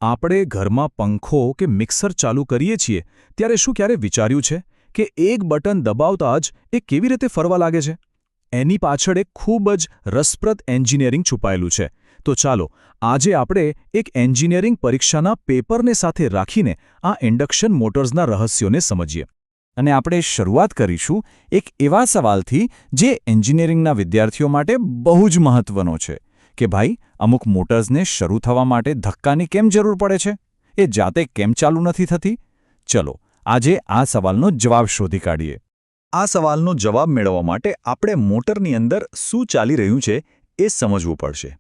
આપણે ઘરમાં પંખો કે મિક્સર ચાલુ કરીએ છીએ ત્યારે શું ક્યારે વિચાર્યું છે કે એક બટન દબાવતા જ એ કેવી રીતે ફરવા લાગે છે? એની પાછળ એક ખૂબ જ રસપ્રદ એન્જિનિયરિંગ છુપાયેલું છે. તો ચાલો આજે આપણે એક એન્જિનિયરિંગ પરીક્ષાના પેપરને સાથે રાખીને આ ઇન્ડક્શન મોટર્સના રહસ્યોને સમજીએ. અને આપણે શરૂઆત કરીશું એક એવા સવાલથી જે એન્જિનિયરિંગના વિદ્યાર્થીઓ માટે બહુ જ મહત્વનો છે કે ભાઈ, અમુક મોટર્સને શરૂ થવા માટે ધક્કાની કેમ જરૂર પડે છે? એ જાતે કેમ ચાલુ નથી થતી? ચલો આજે આ સવાલનો જવાબ શોધી કાઢીએ. આ સવાલનો જવાબ મેળવવા માટે આપણે મોટરની અંદર શું ચાલી રહ્યું છે એ સમજવું પડશે.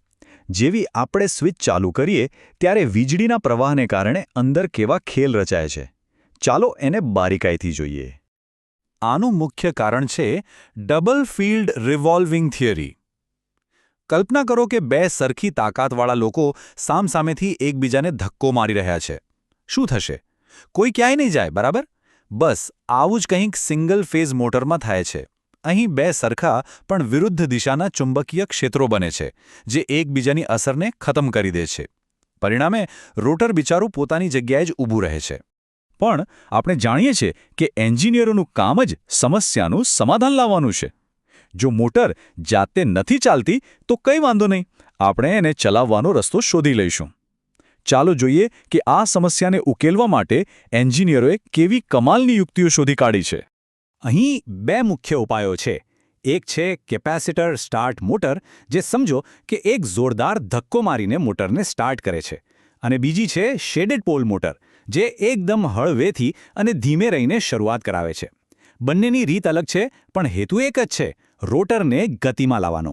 જેવી આપણે સ્વિચ ચાલુ કરીએ ત્યારે વીજળીના પ્રવાહને કારણે અંદર કેવા ખેલ રચાય છે. ચાલો એને બારીકાઈથી જોઈએ. આનું મુખ્ય કારણ છે ડબલ ફિલ્ડ રિવોલ્વિંગ થિયરી. કલ્પના કરો કે બે સરખી તાકાતવાળા લોકો સામસામેથી એકબીજાને ધક્કો મારી રહ્યા છે. શું થશે? કોઈ ક્યાંય નહીં જાય, બરાબર? બસ આવું જ કંઈક સિંગલ ફેઝ મોટરમાં થાય છે. અહીં બે સરખા પણ વિરુદ્ધ દિશાના ચુંબકીય ક્ષેત્રો બને છે જે એકબીજાની અસરને ખતમ કરી દે છે. પરિણામે રોટર બિચારું પોતાની જગ્યાએ જ ઊભું રહે છે. પણ આપણે જાણીએ છીએ કે એન્જિનિયરોનું કામ જ સમસ્યાનું સમાધાન લાવવાનું છે. જો મોટર જાતે નથી ચાલતી તો કંઈ વાંધો નહીં, આપણે એને ચલાવવાનો રસ્તો શોધી લઈશું. ચાલો જોઈએ કે આ સમસ્યાને ઉકેલવા માટે એન્જિનિયરોએ કેવી કમાલની યુક્તિઓ શોધી કાઢી છે. અહીં બે મુખ્ય ઉપાયો છે. એક છે કેપેસિટર સ્ટાર્ટ મોટર, જે સમજો કે એક જોરદાર ધક્કો મારીને મોટરને સ્ટાર્ટ કરે છે, અને બીજી છે શેડેડ પોલ મોટર, જે એકદમ હળવેથી અને ધીમે રહીને શરૂઆત કરાવે છે. બંનેની રીત અલગ છે, પણ હેતુ એક જ છે: રોટરને ગતિમાં લાવવાનો.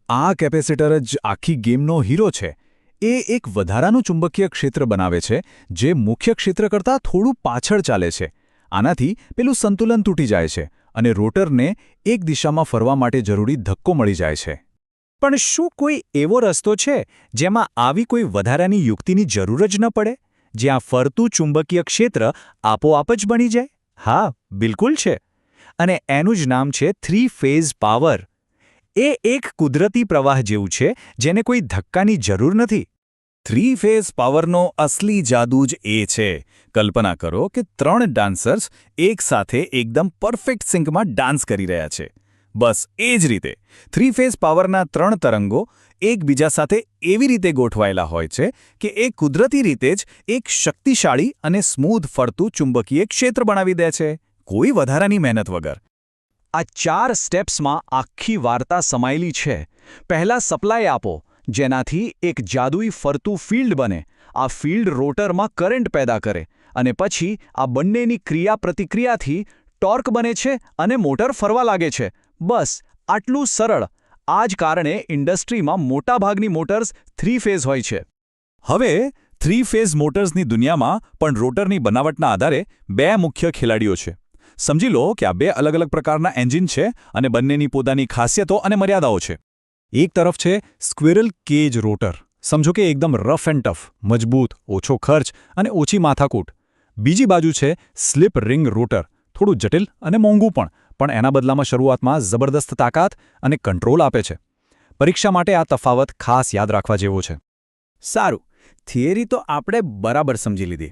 આ કેપેસિટર જ આખી ગેમનો હીરો છે. એ એક વધારાનું ચુંબકીય ક્ષેત્ર બનાવે છે જે મુખ્ય ક્ષેત્ર કરતાં થોડું પાછળ ચાલે છે. આનાથી પેલું સંતુલન તૂટી જાય છે અને રોટરને એક દિશામાં ફરવા માટે જરૂરી ધક્કો મળી જાય છે. પણ શું કોઈ એવો રસ્તો છે જેમાં આવી કોઈ વધારાની યુક્તિની જરૂર જ ન પડે, જ્યાં ફરતું ચુંબકીય ક્ષેત્ર આપોઆપ જ બની જાય? હા, બિલકુલ છે. અને એનું જ નામ છે થ્રી ફેઝ પાવર. એ એક કુદરતી પ્રવાહ જેવું છે જેને કોઈ ધક્કાની જરૂર નથી. થ્રી ફેઝ પાવરનો અસલી જાદુ જ એ છે. કલ્પના કરો કે 3 ડાન્સર્સ એકસાથે એકદમ પરફેક્ટ સિંકમાં ડાન્સ કરી રહ્યા છે. બસ એ જ રીતે થ્રી ફેઝ પાવરના 3 તરંગો એકબીજા સાથે એવી રીતે ગોઠવાયેલા હોય છે કે એ કુદરતી રીતે જ એક શક્તિશાળી અને સ્મૂધ ફરતું ચુંબકીય ક્ષેત્ર બનાવી દે છે, કોઈ વધારાની મહેનત વગર. આ 4 સ્ટેપ્સમાં આખી વાર્તા સમાયેલી છે. પહેલા સપ્લાય આપો, જેનાથી એક જાદુઈ ફરતું ફિલ્ડ બને. આ ફિલ્ડ રોટરમાં કરંટ પેદા કરે, અને પછી આ બંનેની ક્રિયા-પ્રતિક્રિયાથી ટોર્ક બને છે અને મોટર ફરવા લાગે છે. બસ આટલું સરળ. આ જ કારણે ઇન્ડસ્ટ્રીમાં મોટાભાગની મોટર્સ 3 ફેઝ હોય છે. હવે 3 ફેઝ મોટર્સની દુનિયામાં પણ રોટરની બનાવટના આધારે 2 મુખ્ય ખેલાડીઓ છે. સમજી લો કે આ 2 અલગ અલગ પ્રકારના એન્જિન છે અને બંનેની પોતાની ખાસિયતો અને મર્યાદાઓ છે. એક તરફ છે સ્ક્વિરલ કેજ રોટર. સમજો કે એકદમ રફ એન્ડ ટફ, મજબૂત, ઓછો ખર્ચ અને ઓછી માથાકૂટ. બીજી બાજુ છે સ્લિપ રિંગ રોટર. થોડું જટિલ અને મોંઘું પણ એના બદલામાં શરૂઆતમાં જબરદસ્ત તાકાત અને કંટ્રોલ આપે છે. પરીક્ષા માટે આ તફાવત ખાસ યાદ રાખવા જેવો છે. સારું, થિયરી તો આપણે બરાબર સમજી લીધી.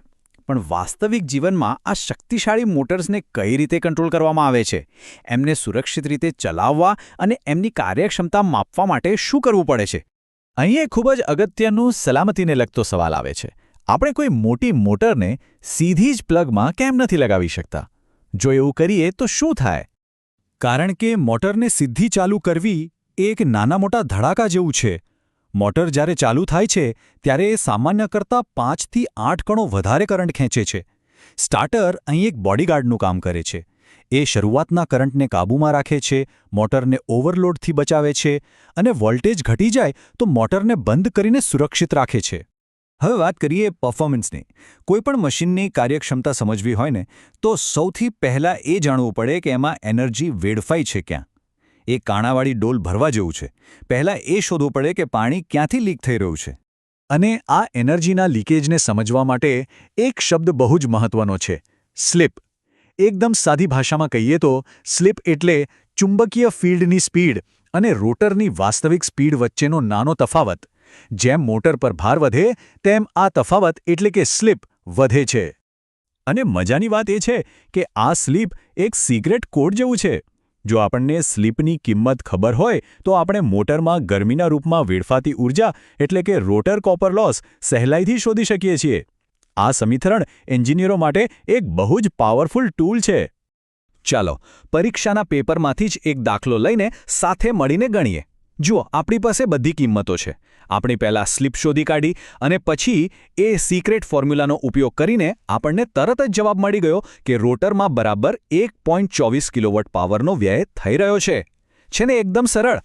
પણ વાસ્તવિક જીવનમાં આ શક્તિશાળી મોટર્સને કઈ રીતે કંટ્રોલ કરવામાં આવે છે? એમને સુરક્ષિત રીતે ચલાવવા અને એમની કાર્યક્ષમતા માપવા માટે શું કરવું પડે છે? અહીં ખૂબ જ અગત્યનું સલામતીને લગતો સવાલ આવે છે. આપણે કોઈ મોટી મોટરને સીધી જ પ્લગમાં કેમ નથી લગાવી શકતા? જો એવું કરીએ તો શું થાય? કારણ કે મોટરને સીધી ચાલુ કરવી એ એક નાના મોટા ધડાકા જેવું છે. મોટર જ્યારે ચાલુ થાય છે ત્યારે એ સામાન્ય કરતાં 5 થી 8 ગણો વધારે કરંટ ખેંચે છે. સ્ટાર્ટર અહીં એક બોડીગાર્ડનું કામ કરે છે. એ શરૂઆતના કરંટને કાબૂમાં રાખે છે, મોટરને ઓવરલોડથી બચાવે છે, અને વોલ્ટેજ ઘટી જાય તો મોટરને બંધ કરીને સુરક્ષિત રાખે છે. હવે વાત કરીએ પરફોર્મન્સની. કોઈપણ મશીનની કાર્યક્ષમતા સમજવી હોય ને તો સૌથી પહેલાં એ જાણવું પડે કે એમાં એનર્જી વેડફાઈ છે ક્યાં. એ કાણાવાળી ડોલ ભરવા જેવું છે. પહેલાં એ શોધવું પડે કે પાણી ક્યાંથી લીક થઈ રહ્યું છે. અને આ એનર્જીના લીકેજને સમજવા માટે એક શબ્દ બહુ જ મહત્વનો છે: સ્લિપ. એકદમ સાદી ભાષામાં કહીએ તો સ્લિપ એટલે ચુંબકીય ફિલ્ડની સ્પીડ અને રોટરની વાસ્તવિક સ્પીડ વચ્ચેનો નાનો તફાવત. જેમ મોટર પર ભાર વધે તેમ આ તફાવત એટલે કે સ્લીપ વધે છે. અને મજાની વાત એ છે કે આ સ્લીપ એક સિક્રેટ કોડ જેવું છે. જો આપણને સ્લીપની કિંમત ખબર હોય તો આપણે મોટરમાં ગરમીના રૂપમાં વેડફાતી ઊર્જા એટલે કે રોટર કોપર લોસ સહેલાઈથી શોધી શકીએ છીએ. આ સમીકરણ એન્જિનિયરો માટે એક બહુ જ પાવરફુલ ટૂલ છે. ચાલો પરીક્ષાના પેપરમાંથી જ એક દાખલો લઈને સાથે મળીને ગણીએ. જુઓ, આપણી પાસે બધી કિંમતો છે. આપણે પહેલાં સ્લીપ શોધી કાઢી અને પછી એ સિક્રેટ ફોર્મ્યુલાનો ઉપયોગ કરીને આપણને તરત જ જવાબ મળી ગયો કે રોટરમાં બરાબર 1.24 કિલોવોટ પાવરનો વ્યય થઈ રહ્યો છે. છે ને એકદમ સરળ?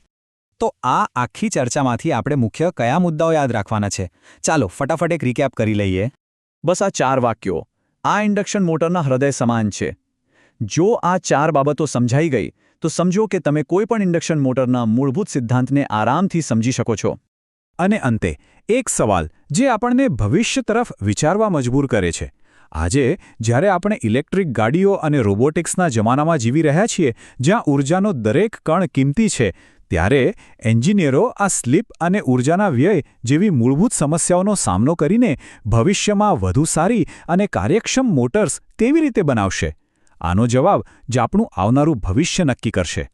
તો આ આખી ચર્ચામાંથી આપણે મુખ્ય કયા મુદ્દાઓ યાદ રાખવાના છે? ચાલો ફટાફટ એક રિકેપ કરી લઈએ. બસ આ 4 વાક્યો આ ઇન્ડક્શન મોટરના હૃદય સમાન છે. જો આ 4 બાબતો સમજાઈ ગઈ તો સમજો કે તમે કોઈપણ ઇન્ડક્શન મોટરના મૂળભૂત સિદ્ધાંતને આરામથી સમજી શકો છો. અને અંતે એક સવાલ જે આપણને ભવિષ્ય તરફ વિચારવા મજબૂર કરે છે. આજે જ્યારે આપણે ઇલેક્ટ્રિક ગાડીઓ અને રોબોટિક્સના જમાનામાં જીવી રહ્યા છીએ, જ્યાં ઊર્જાનો દરેક કણ કિંમતી છે, ત્યારે એન્જિનિયરો આ સ્લીપ અને ઊર્જાના વ્યય જેવી મૂળભૂત સમસ્યાઓનો સામનો કરીને ભવિષ્યમાં વધુ સારી અને કાર્યક્ષમ મોટર્સ કેવી રીતે બનાવશે? આનો જવાબ જ આપણું આવનારું ભવિષ્ય નક્કી કરશે.